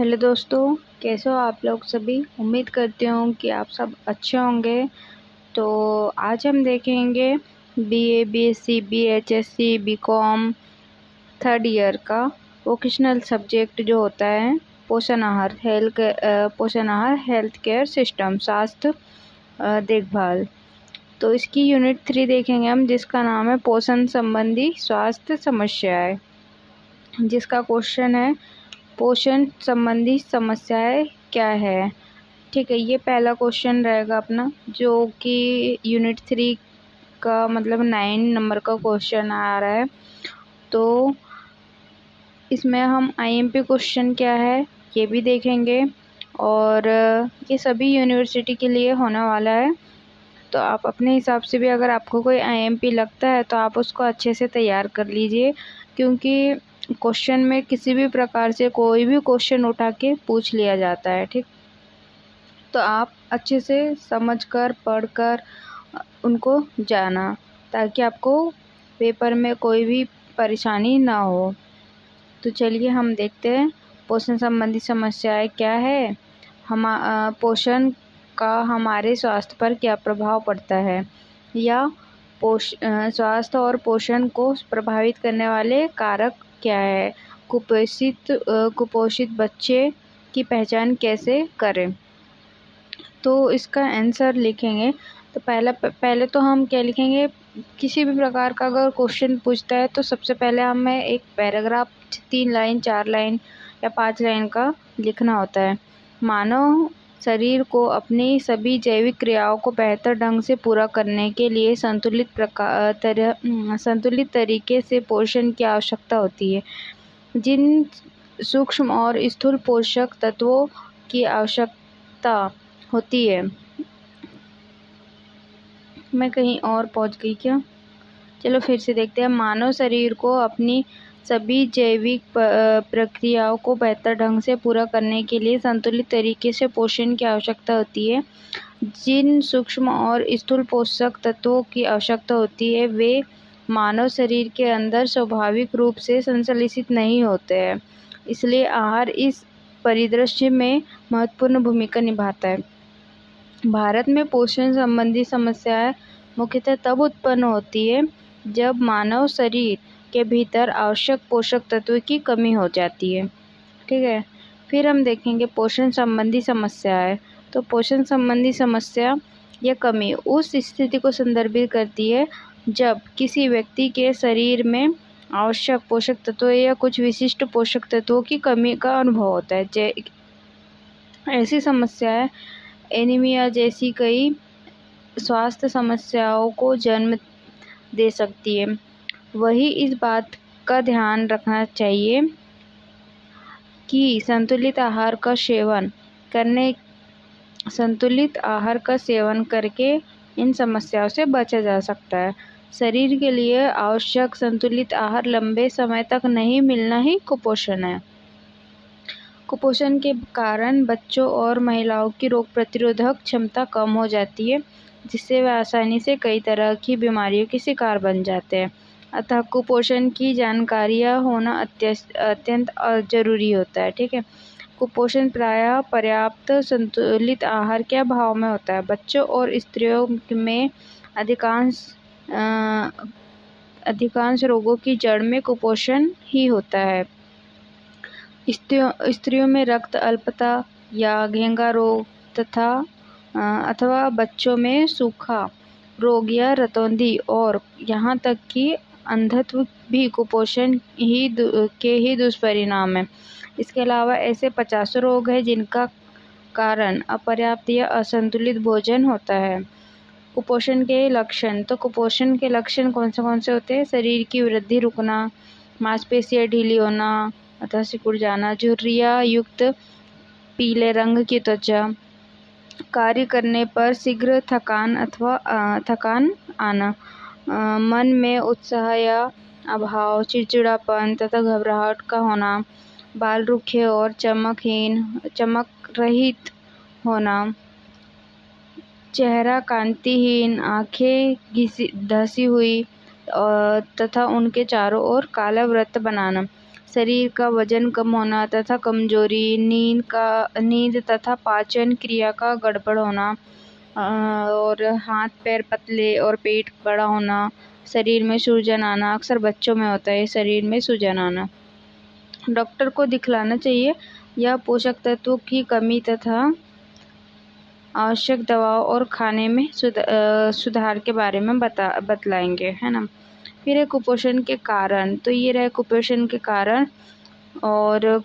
Hello दोस्तों, कैसे हो आप लोग सभी। उम्मीद करती हूँ कि आप सब अच्छे होंगे। तो आज हम देखेंगे बीए, बीएससी, बीएचएससी, बीकॉम थर्ड ईयर का वोकेशनल सब्जेक्ट जो होता है पोषण आहार, हेल्थ केयर सिस्टम, स्वास्थ्य देखभाल। तो इसकी यूनिट 3 देखेंगे हम, जिसका नाम है पोषण संबंधी स्वास्थ्य समस्याएं, जिसका क्वेश्चन है पोषण संबंधी समस्याएं क्या है। ठीक है, ये पहला क्वेश्चन रहेगा अपना, जो कि यूनिट 3 का मतलब 9 नंबर का क्वेश्चन आ रहा है। तो इसमें हम आईएमपी क्वेश्चन क्या है ये भी देखेंगे, और ये सभी यूनिवर्सिटी के लिए होने वाला है। तो आप अपने हिसाब से भी, अगर आपको कोई आईएमपी लगता है तो आप उसको अच्छे से तैयार कर लीजिए, क्योंकि क्वेश्चन में किसी भी प्रकार से कोई भी क्वेश्चन उठा के पूछ लिया जाता है। ठीक, तो आप अच्छे से समझकर पढ़कर उनको जाना, ताकि आपको पेपर में कोई भी परेशानी ना हो। तो चलिए हम देखते हैं पोषण संबंधी समस्याएं क्या है, पोषण का हमारे स्वास्थ्य पर क्या प्रभाव पड़ता है, या स्वास्थ्य और पोषण को प्रभावित करने वाले कारक क्या है, कुपोषित बच्चे की पहचान कैसे करें। तो इसका आंसर लिखेंगे। तो पहले तो हम क्या लिखेंगे, किसी भी प्रकार का अगर क्वेश्चन पूछता है तो सबसे पहले हमें एक पैराग्राफ 3 लाइन, 4 लाइन या 5 लाइन का लिखना होता है। मानव शरीर को अपनी सभी जैविक क्रियाओं को बेहतर ढंग से पूरा करने के लिए संतुलित तरीके से पोषण की आवश्यकता होती है। जिन सूक्ष्म और स्थूल पोषक तत्वों की आवश्यकता होती है, मैं कहीं और पहुंच गई क्या। चलो फिर से देखते हैं। मानव शरीर को अपनी सभी जैविक प्रक्रियाओं को बेहतर ढंग से पूरा करने के लिए संतुलित तरीके से पोषण की आवश्यकता होती है। जिन सूक्ष्म और स्थूल पोषक तत्वों की आवश्यकता होती है, वे मानव शरीर के अंदर स्वाभाविक रूप से संश्लेषित नहीं होते हैं। इसलिए आहार इस परिदृश्य में महत्वपूर्ण भूमिका निभाता है। भारत में पोषण संबंधी समस्याएं मुख्यतः तब उत्पन्न होती है जब मानव शरीर के भीतर आवश्यक पोषक तत्व की कमी हो जाती है। ठीक है, फिर हम देखेंगे पोषण संबंधी समस्याएं। तो पोषण संबंधी समस्या या कमी उस स्थिति को संदर्भित करती है जब किसी व्यक्ति के शरीर में आवश्यक पोषक तत्व या कुछ विशिष्ट पोषक तत्वों की कमी का अनुभव होता है। ऐसी समस्याएं एनीमिया जैसी कई स्वास्थ्य समस्याओं को जन्म दे सकती है। वही इस बात का ध्यान रखना चाहिए कि संतुलित आहार का सेवन करके इन समस्याओं से बचा जा सकता है। शरीर के लिए आवश्यक संतुलित आहार लंबे समय तक नहीं मिलना ही कुपोषण है। कुपोषण के कारण बच्चों और महिलाओं की रोग प्रतिरोधक क्षमता कम हो जाती है, जिससे वे आसानी से कई तरह की बीमारियों के शिकार बन जाते हैं। अतः कुपोषण की जानकारियाँ होना अत्यंत जरूरी होता है। ठीक है, कुपोषण प्रायः पर्याप्त संतुलित आहार के अभाव में होता है। बच्चों और स्त्रियों में अधिकांश रोगों की जड़ में कुपोषण ही होता है। स्त्रियों में रक्त अल्पता या घेंगा रोग अथवा बच्चों में सूखा रोग या रतौंधी और यहाँ तक कि अंधत्व भी कुपोषण के ही दुष्परिणाम है। इसके अलावा ऐसे 50 रोग हैं जिनका कारण अपर्याप्त या असंतुलित भोजन होता है। कुपोषण के लक्षण। तो कुपोषण के लक्षण कौन से होते हैं? शरीर की वृद्धि रुकना, मांसपेशियां ढीली होना अथवा सिकुड़ जाना, झुर्रियाँ युक्त पीले रंग की त्वचा, कार्य करने पर शीघ्र थकान आना, मन में उत्साह या अभाव, चिड़चिड़ापन तथा घबराहट का होना, बाल रूखे और चमक रहित होना, चेहरा कांतिहीन, आंखें धसी हुई तथा उनके चारों ओर काला वृत्त बनाना, शरीर का वजन कम होना तथा कमजोरी, नींद तथा पाचन क्रिया का गड़बड़ होना, और हाथ पैर पतले और पेट बड़ा होना, शरीर में सूजन आना। अक्सर बच्चों में होता है शरीर में सूजन आना। डॉक्टर को दिखलाना चाहिए। या पोषक तत्वों की कमी तथा आवश्यक दवाओं और खाने में सुधार के बारे में बतलाएंगे, है ना। फिर है कुपोषण के कारण। तो ये रहे कुपोषण के कारण। और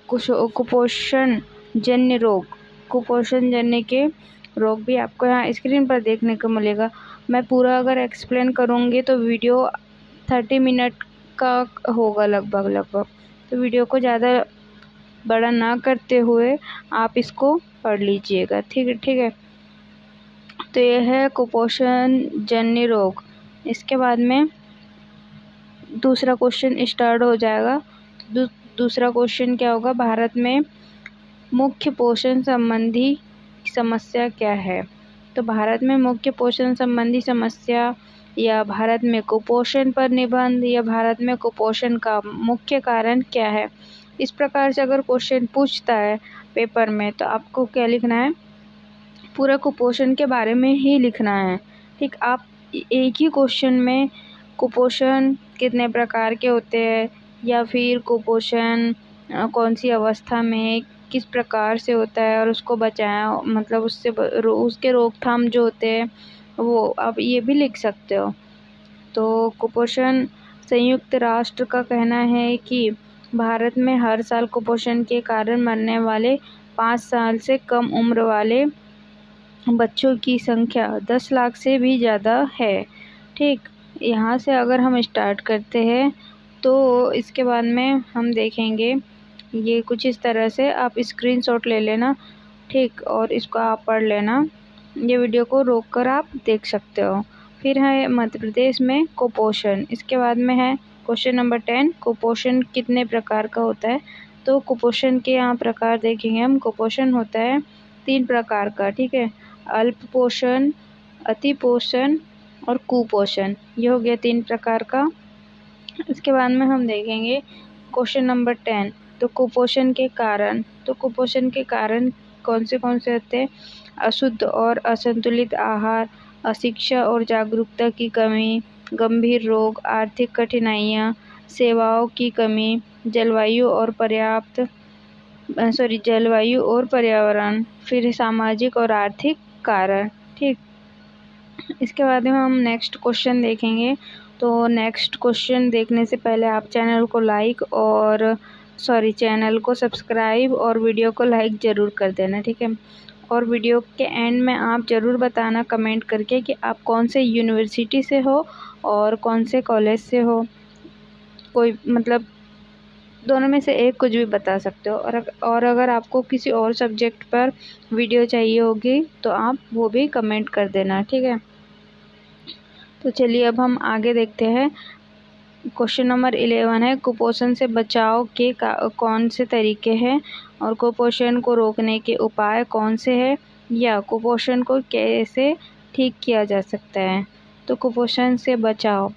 कुपोषण जन्य रोग, कुपोषण जन्य के रोग भी आपको यहाँ स्क्रीन पर देखने को मिलेगा। मैं पूरा अगर एक्सप्लेन करूँगी तो वीडियो 30 मिनट का होगा लगभग। तो वीडियो को ज़्यादा बड़ा ना करते हुए आप इसको पढ़ लीजिएगा, ठीक है। तो यह है कुपोषण जन्य रोग। इसके बाद में दूसरा क्वेश्चन स्टार्ट हो जाएगा। दूसरा क्वेश्चन क्या होगा, भारत में मुख्य पोषण संबंधी समस्या क्या है। तो भारत में मुख्य पोषण संबंधी समस्या, या भारत में कुपोषण पर निबंध, या भारत में कुपोषण का मुख्य कारण क्या है। इस प्रकार से अगर क्वेश्चन पूछता है पेपर में तो आपको क्या लिखना है, पूरा कुपोषण के बारे में ही लिखना है, ठीक। आप एक ही क्वेश्चन में कुपोषण कितने प्रकार के होते हैं, या फिर कुपोषण कौन सी अवस्था में किस प्रकार से होता है और उसको बचाया, मतलब उसके रोकथाम जो होते हैं वो आप ये भी लिख सकते हो। तो कुपोषण, संयुक्त राष्ट्र का कहना है कि भारत में हर साल कुपोषण के कारण मरने वाले 5 साल से कम उम्र वाले बच्चों की संख्या 10 लाख से भी ज़्यादा है, ठीक। यहाँ से अगर हम स्टार्ट करते हैं तो इसके बाद में हम देखेंगे ये कुछ इस तरह से। आप स्क्रीनशॉट ले लेना, ठीक, और इसको आप पढ़ लेना। ये वीडियो को रोककर आप देख सकते हो। फिर है मध्य प्रदेश में कुपोषण। इसके बाद में है क्वेश्चन नंबर 10, कुपोषण कितने प्रकार का होता है। तो कुपोषण के यहाँ प्रकार देखेंगे हम। कुपोषण होता है 3 प्रकार का, ठीक है। अल्प पोषण, अति पोषण और कुपोषण, ये हो गया 3 प्रकार का। इसके बाद में हम देखेंगे क्वेश्चन नंबर 10, तो कुपोषण के कारण। तो कुपोषण के कारण कौन से होते हैं, अशुद्ध और असंतुलित आहार, अशिक्षा और जागरूकता की कमी, गंभीर रोग, आर्थिक कठिनाइयाँ, सेवाओं की कमी, जलवायु और पर्यावरण, फिर सामाजिक और आर्थिक कारण, ठीक। इसके बाद में हम नेक्स्ट क्वेश्चन देखेंगे। तो नेक्स्ट क्वेश्चन देखने से पहले आप चैनल को सब्सक्राइब और वीडियो को लाइक ज़रूर कर देना, ठीक है। और वीडियो के एंड में आप ज़रूर बताना कमेंट करके कि आप कौन से यूनिवर्सिटी से हो और कौन से कॉलेज से हो। कोई मतलब दोनों में से एक कुछ भी बता सकते हो। और अगर आपको किसी और सब्जेक्ट पर वीडियो चाहिए होगी तो आप वो भी कमेंट कर देना, ठीक है। तो चलिए अब हम आगे देखते हैं। क्वेश्चन नंबर 11 है, कुपोषण से बचाव के कौन से तरीके हैं और कुपोषण को रोकने के उपाय कौन से हैं, या कुपोषण को कैसे ठीक किया जा सकता है। तो कुपोषण से बचाव,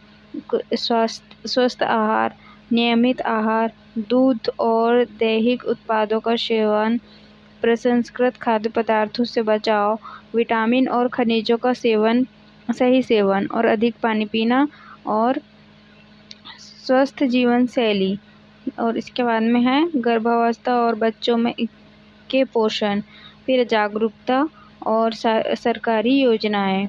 स्वस्थ आहार, नियमित आहार, दूध और दैहिक उत्पादों का सेवन, प्रसंस्कृत खाद्य पदार्थों से बचाव, विटामिन और खनिजों का सही सेवन और अधिक पानी पीना, और स्वस्थ जीवन शैली। और इसके बाद में है गर्भावस्था और बच्चों में के पोषण, फिर जागरूकता और सरकारी योजनाएं,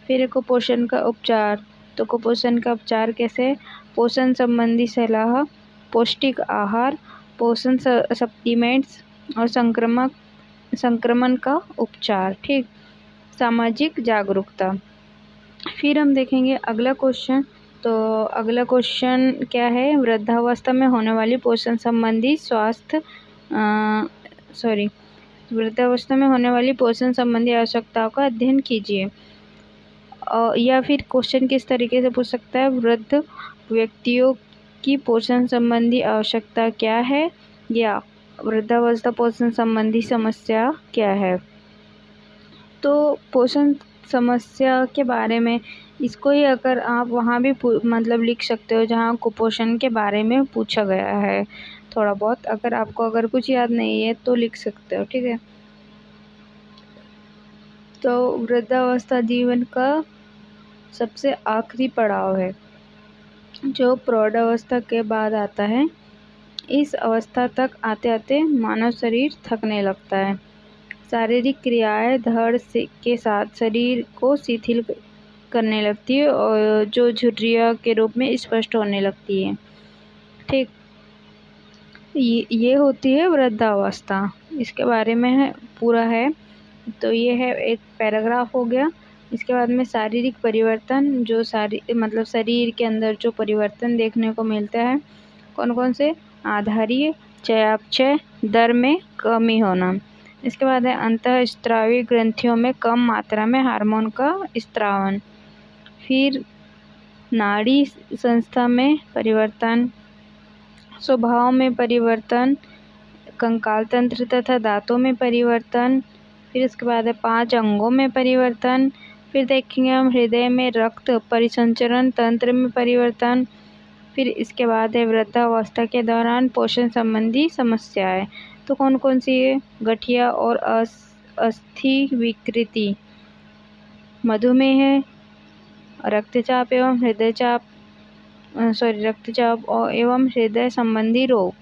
फिर कुपोषण का उपचार। तो कुपोषण का उपचार कैसे, पोषण संबंधी सलाह, पौष्टिक आहार, पोषण सप्लीमेंट्स और संक्रमण का उपचार, ठीक। सामाजिक जागरूकता। फिर हम देखेंगे अगला क्वेश्चन। तो अगला क्वेश्चन क्या है, वृद्धावस्था में होने वाली पोषण संबंधी वृद्धावस्था में होने वाली पोषण संबंधी आवश्यकताओं का अध्ययन कीजिए। या फिर क्वेश्चन किस तरीके से पूछ सकता है, वृद्ध व्यक्तियों की पोषण संबंधी आवश्यकता क्या है, या वृद्धावस्था पोषण संबंधी समस्या क्या है। तो पोषण समस्या के बारे में, इसको ही अगर आप वहाँ भी मतलब लिख सकते हो जहाँ कुपोषण के बारे में पूछा गया है थोड़ा बहुत। अगर आपको अगर कुछ याद नहीं है तो लिख सकते हो, ठीक है। तो वृद्धावस्था जीवन का सबसे आखिरी पड़ाव है जो प्रौढ़ावस्था के बाद आता है। इस अवस्था तक आते आते मानव शरीर थकने लगता है। शारीरिक क्रियाएं धड़ के साथ शरीर को शिथिल करने लगती है और जो झुर्रियाँ के रूप में स्पष्ट होने लगती है, ठीक। ये होती है वृद्धावस्था, इसके बारे में है पूरा है। तो ये है एक पैराग्राफ हो गया। इसके बाद में शारीरिक परिवर्तन, जो मतलब शरीर के अंदर जो परिवर्तन देखने को मिलता है, कौन कौन से? आधारीय चयापचय दर में कमी होना। इसके बाद है अंतःस्रावी ग्रंथियों में कम मात्रा में हार्मोन का स्त्रावन। फिर नाड़ी संस्था में परिवर्तन, स्वभाव में परिवर्तन, कंकाल तंत्र तथा दांतों में परिवर्तन। फिर इसके बाद है 5 अंगों में परिवर्तन। फिर देखेंगे हम हृदय में रक्त परिसंचरण तंत्र में परिवर्तन। फिर इसके बाद है वृद्धावस्था के दौरान पोषण संबंधी समस्याएं। तो कौन कौन सी है? गठिया और अस्थि विकृति, मधुमेह, रक्तचाप एवं एवं हृदय संबंधी रोग,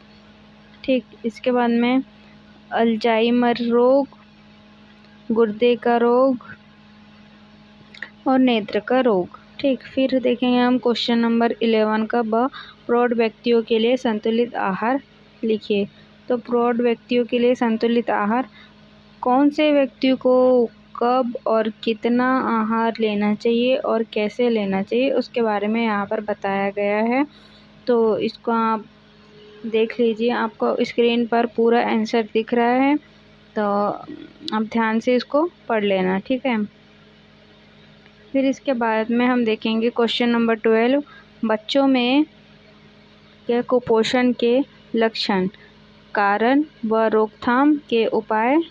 ठीक। इसके बाद में अल्जाइमर रोग, गुर्दे का रोग और नेत्र का रोग, ठीक। फिर देखेंगे हम क्वेश्चन नंबर 11 का प्रौढ़ व्यक्तियों के लिए संतुलित आहार लिखिए। तो प्रौढ़ व्यक्तियों के लिए संतुलित आहार, कौन से व्यक्ति को कब और कितना आहार लेना चाहिए और कैसे लेना चाहिए उसके बारे में यहाँ पर बताया गया है। तो इसको आप देख लीजिए, आपको स्क्रीन पर पूरा आंसर दिख रहा है, तो आप ध्यान से इसको पढ़ लेना, ठीक है। फिर इसके बाद में हम देखेंगे क्वेश्चन नंबर 12, बच्चों में के कुपोषण के लक्षण, कारण व रोकथाम के उपाय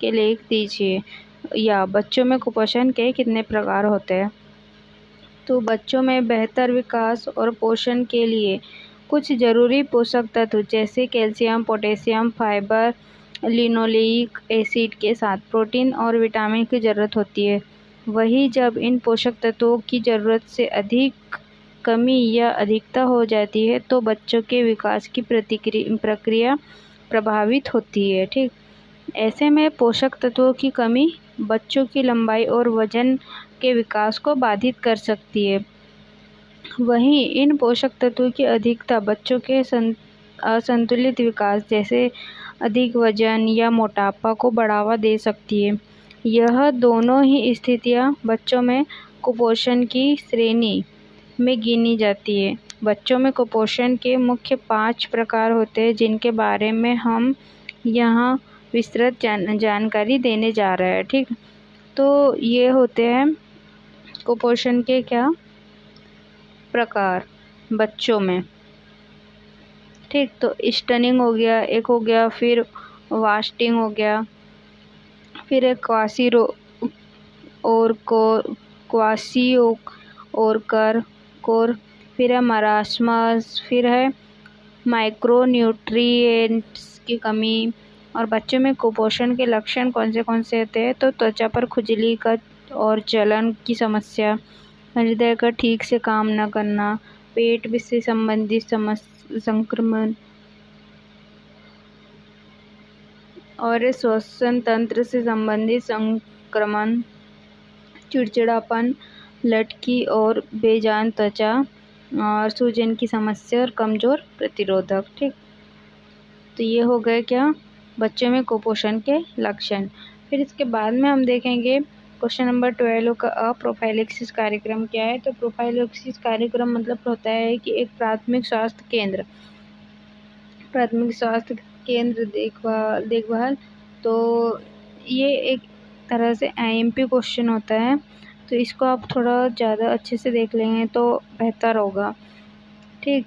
के लिख दीजिए, या बच्चों में कुपोषण के कितने प्रकार होते हैं। तो बच्चों में बेहतर विकास और पोषण के लिए कुछ जरूरी पोषक तत्व जैसे calcium, potassium, fibre, linoleic acid के साथ प्रोटीन और विटामिन की ज़रूरत होती है। वहीं जब इन पोषक तत्वों की ज़रूरत से अधिक कमी या अधिकता हो जाती है तो बच्चों के विकास की प्रक्रिया प्रभावित होती है, ठीक। ऐसे में पोषक तत्वों की कमी बच्चों की लंबाई और वजन के विकास को बाधित कर सकती है। वहीं इन पोषक तत्वों की अधिकता बच्चों के असंतुलित विकास जैसे अधिक वजन या मोटापा को बढ़ावा दे सकती है। यह दोनों ही स्थितियां बच्चों में कुपोषण की श्रेणी में गिनी जाती है। बच्चों में कुपोषण के मुख्य 5 प्रकार होते हैं जिनके बारे में हम यहाँ विस्तृत जानकारी देने जा रहे हैं, ठीक। तो ये होते हैं कुपोषण के क्या प्रकार बच्चों में, ठीक। तो स्टनिंग हो गया, एक हो गया, फिर वास्टिंग हो गया, फिर एक कोर, फिर है मरासमस, फिर है माइक्रोन्यूट्रिएंट्स की कमी। और बच्चों में कुपोषण के लक्षण कौन से होते हैं? तो त्वचा पर खुजली का और जलन की समस्या, हृदय का ठीक से काम न करना, पेट से संबंधित संक्रमण और श्वसन तंत्र से संबंधित संक्रमण, चिड़चिड़ापन, लटकी और बेजान त्वचा और सूजन की समस्या और कमजोर प्रतिरोधक, ठीक। तो ये हो गए क्या बच्चों में कुपोषण के लक्षण। फिर इसके बाद में हम देखेंगे क्वेश्चन नंबर 12 का प्रोफाइलैक्सिस कार्यक्रम क्या है। तो प्रोफाइलैक्सिस कार्यक्रम मतलब होता है कि एक प्राथमिक स्वास्थ्य केंद्र देखभाल। तो ये एक तरह से IMP क्वेश्चन होता है, तो इसको आप थोड़ा ज़्यादा अच्छे से देख लेंगे तो बेहतर होगा, ठीक।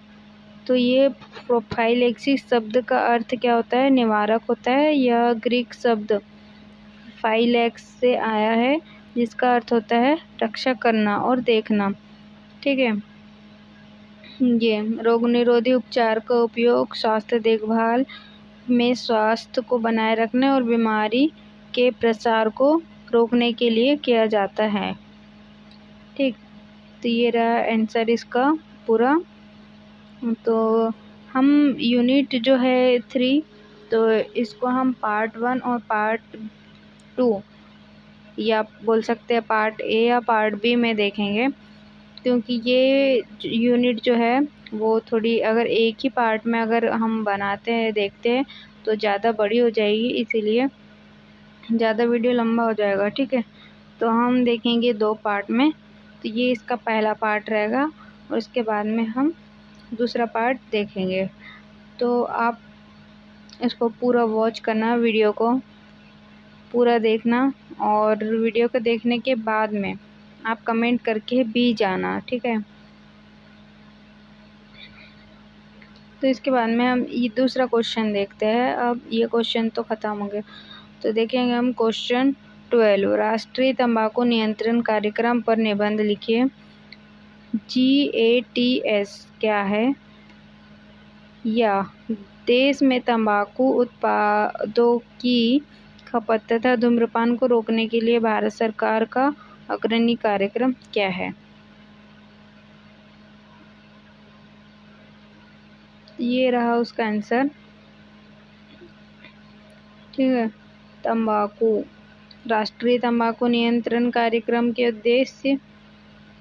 तो ये प्रोफाइलैक्सिस शब्द का अर्थ क्या होता है? निवारक होता है। यह ग्रीक शब्द फाइलैक्स से आया है जिसका अर्थ होता है रक्षा करना और देखना। ठीक है, ये रोग निरोधी उपचार का उपयोग स्वास्थ्य देखभाल में स्वास्थ्य को बनाए रखने और बीमारी के प्रसार को रोकने के लिए किया जाता है। ठीक, तो ये रहा आंसर इसका पूरा। तो हम यूनिट जो है 3, तो इसको हम पार्ट 1 और पार्ट 2 या बोल सकते हैं पार्ट ए या पार्ट बी में देखेंगे, क्योंकि ये यूनिट जो है वो थोड़ी अगर एक ही पार्ट में अगर हम बनाते हैं देखते हैं तो ज़्यादा बड़ी हो जाएगी, इसीलिए ज़्यादा वीडियो लंबा हो जाएगा। ठीक है, तो हम देखेंगे 2 पार्ट में। तो ये इसका पहला पार्ट रहेगा और उसके बाद में हम दूसरा पार्ट देखेंगे। तो आप इसको पूरा वॉच करना, वीडियो को पूरा देखना, और वीडियो को देखने के बाद में आप कमेंट करके भी जाना। ठीक है, तो इसके बाद में हम ये दूसरा क्वेश्चन देखते हैं। अब ये क्वेश्चन तो ख़त्म हो गया, तो देखेंगे हम क्वेश्चन 12। राष्ट्रीय तंबाकू नियंत्रण कार्यक्रम पर निबंध लिखिए। GATS क्या है? या देश में तंबाकू उत्पादों की खपत तथा धूम्रपान को रोकने के लिए भारत सरकार का अग्रणी कार्यक्रम क्या है? ये रहा उसका आंसर। ठीक है, तंबाकू, राष्ट्रीय तंबाकू नियंत्रण कार्यक्रम के उद्देश्य,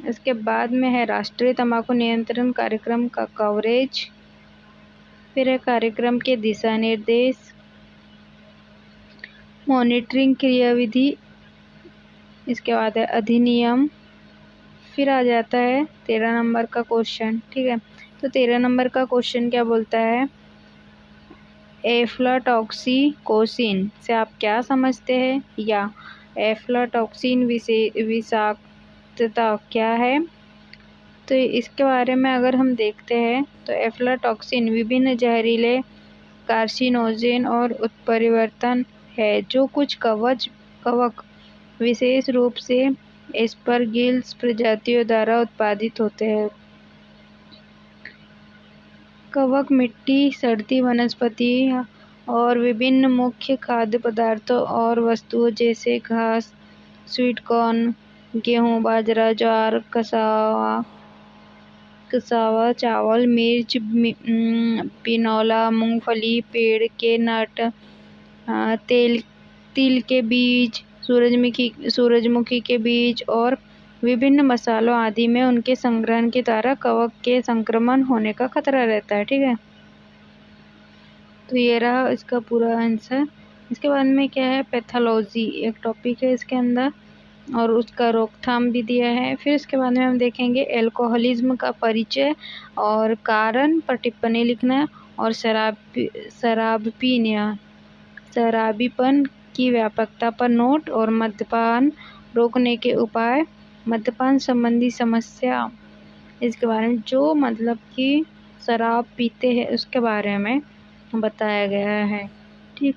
इसके बाद में है राष्ट्रीय तंबाकू नियंत्रण कार्यक्रम का कवरेज, फिर है कार्यक्रम के दिशा निर्देश, मॉनिटरिंग क्रियाविधि, इसके बाद है अधिनियम, फिर आ जाता है 13 नंबर का क्वेश्चन। ठीक है, तो 13 नंबर का क्वेश्चन क्या बोलता है? एफ्लाटॉक्सिकोसिन से आप क्या समझते हैं? या एफ्लाटॉक्सिन विषाक्तता क्या है? तो इसके बारे में अगर हम देखते हैं तो एफ्लाटॉक्सिन विभिन्न जहरीले कार्सिनोजेन और उत्परिवर्तन है जो कुछ कवक विशेष रूप से एस्परगिल्स प्रजातियों द्वारा उत्पादित होते हैं। कवक मिट्टी, सड़ती वनस्पति और विभिन्न मुख्य खाद्य पदार्थों और वस्तुओं जैसे घास, स्वीट कॉर्न, गेहूं, बाजरा, ज्वार, कसावा, चावल, मिर्च, पिनोला, मूंगफली, पेड़ के नट, तिल के बीज, सूरजमुखी के बीज और विभिन्न मसालों आदि में उनके संग्रहण के द्वारा कवक के संक्रमण होने का खतरा रहता है। ठीक है, तो ये रहा इसका पूरा आंसर। इसके बाद में क्या है? पैथोलॉजी एक टॉपिक है इसके अंदर, और उसका रोकथाम भी दिया है। फिर इसके बाद में हम देखेंगे अल्कोहलिज्म का परिचय और कारण पर टिप्पणी लिखना, और शराबीपन की व्यापकता पर नोट, और मद्यपान रोकने के उपाय, मद्यपान संबंधी समस्या, इसके बारे में जो मतलब कि शराब पीते हैं उसके बारे में बताया गया है। ठीक,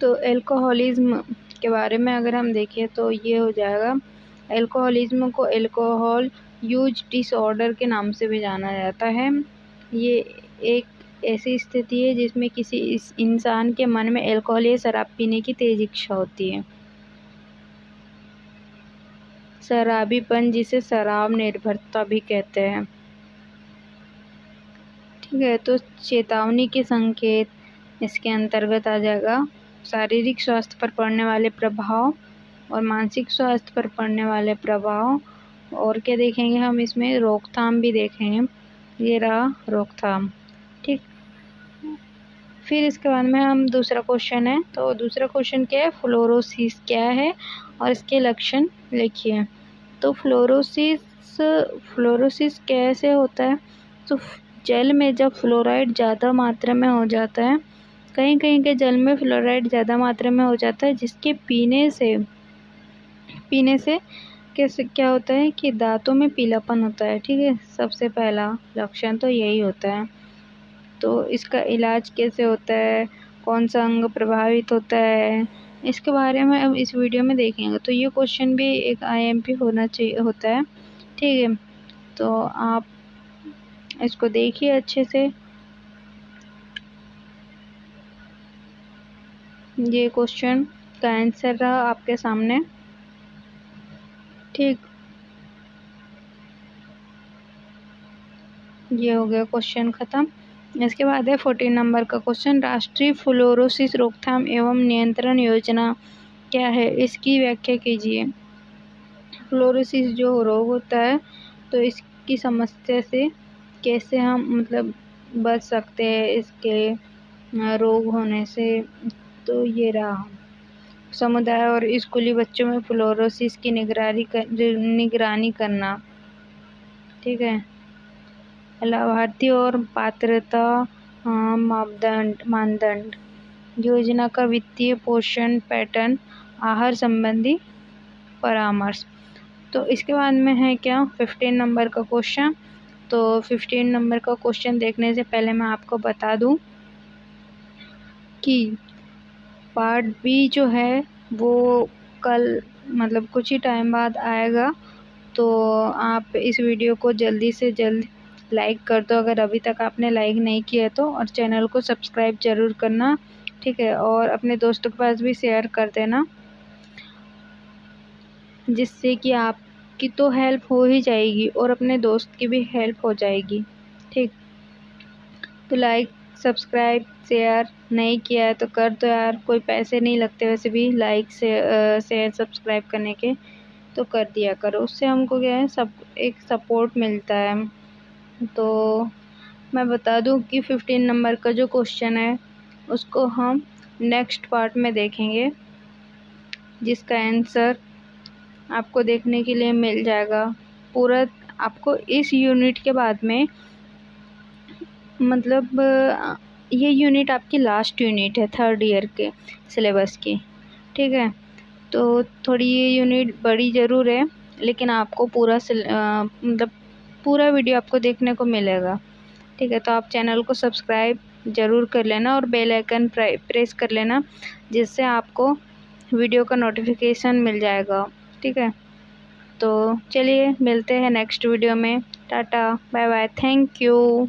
तो अल्कोहलिज्म के बारे में अगर हम देखें तो ये हो जाएगा, अल्कोहलिज्म को अल्कोहल यूज डिसऑर्डर के नाम से भी जाना जाता है। ये एक ऐसी स्थिति है जिसमें किसी इंसान के मन में अल्कोहल या शराब पीने की तेज इच्छा होती है। शराबीपन, जिसे शराब निर्भरता भी कहते हैं। ठीक है, तो चेतावनी के संकेत इसके अंतर्गत आ जाएगा। शारीरिक स्वास्थ्य पर पड़ने वाले प्रभाव और मानसिक स्वास्थ्य पर पड़ने वाले प्रभाव, और क्या देखेंगे हम इसमें? रोकथाम भी देखेंगे। ये रहा रोकथाम। ठीक, फिर इसके बाद में हम दूसरा क्वेश्चन है, तो दूसरा क्वेश्चन क्या है? फ्लोरोसिस क्या है और इसके लक्षण लिखिए। तो फ्लोरोसिस कैसे होता है? तो जल में जब फ्लोराइड ज़्यादा मात्रा में हो जाता है, कहीं कहीं के जल में फ्लोराइड ज़्यादा मात्रा में हो जाता है, जिसके पीने से कैसे क्या होता है कि दांतों में पीलापन होता है। ठीक है, सबसे पहला लक्षण तो यही होता है। तो इसका इलाज कैसे होता है? कौन सा अंग प्रभावित होता है, इसके बारे में अब इस वीडियो में देखेंगे। तो ये क्वेश्चन भी एक आईएमपी होना चाहिए होता है, ठीक है। तो आप इसको देखिए अच्छे से। ये क्वेश्चन का आंसर रहा आपके सामने, ठीक। ये हो गया क्वेश्चन खत्म। इसके बाद है 14 नंबर का क्वेश्चन, राष्ट्रीय फ्लोरोसिस रोकथाम एवं नियंत्रण योजना क्या है, इसकी व्याख्या कीजिए। फ्लोरोसिस जो रोग होता है, तो इसकी समस्या से कैसे हम मतलब बच सकते हैं इसके रोग होने से। तो ये रहा, समुदाय और स्कूली बच्चों में फ्लोरोसिस की निगरानी करना, ठीक है। लाभार्थी और पात्रता मानदंड, योजना का वित्तीय पोषण पैटर्न, आहार संबंधी परामर्श। तो इसके बाद में है क्या 15 नंबर का क्वेश्चन। तो 15 नंबर का क्वेश्चन देखने से पहले मैं आपको बता दूं कि पार्ट बी जो है वो कल मतलब कुछ ही टाइम बाद आएगा। तो आप इस वीडियो को जल्दी से जल्द लाइक कर दो अगर अभी तक आपने लाइक नहीं किया तो, और चैनल को सब्सक्राइब ज़रूर करना, ठीक है। और अपने दोस्तों के पास भी शेयर कर देना, जिससे कि आपकी तो हेल्प हो ही जाएगी और अपने दोस्त की भी हेल्प हो जाएगी, ठीक। तो लाइक सब्सक्राइब शेयर नहीं किया है तो कर दो यार, कोई पैसे नहीं लगते वैसे भी लाइक से शेयर सब्सक्राइब करने के, तो कर दिया करो, उससे हमको क्या है सब एक सपोर्ट मिलता है। तो मैं बता दूं कि 15 नंबर का जो क्वेश्चन है उसको हम नेक्स्ट पार्ट में देखेंगे, जिसका आंसर आपको देखने के लिए मिल जाएगा पूरा। आपको इस यूनिट के बाद में मतलब ये यूनिट आपकी लास्ट यूनिट है 3rd ईयर के सिलेबस की, ठीक है। तो थोड़ी ये यूनिट बड़ी ज़रूर है, लेकिन आपको पूरा मतलब पूरा वीडियो आपको देखने को मिलेगा, ठीक है। तो आप चैनल को सब्सक्राइब ज़रूर कर लेना और बेल आइकन प्रेस कर लेना, जिससे आपको वीडियो का नोटिफिकेशन मिल जाएगा, ठीक है। तो चलिए मिलते हैं नेक्स्ट वीडियो में। Tata bye bye, thank you.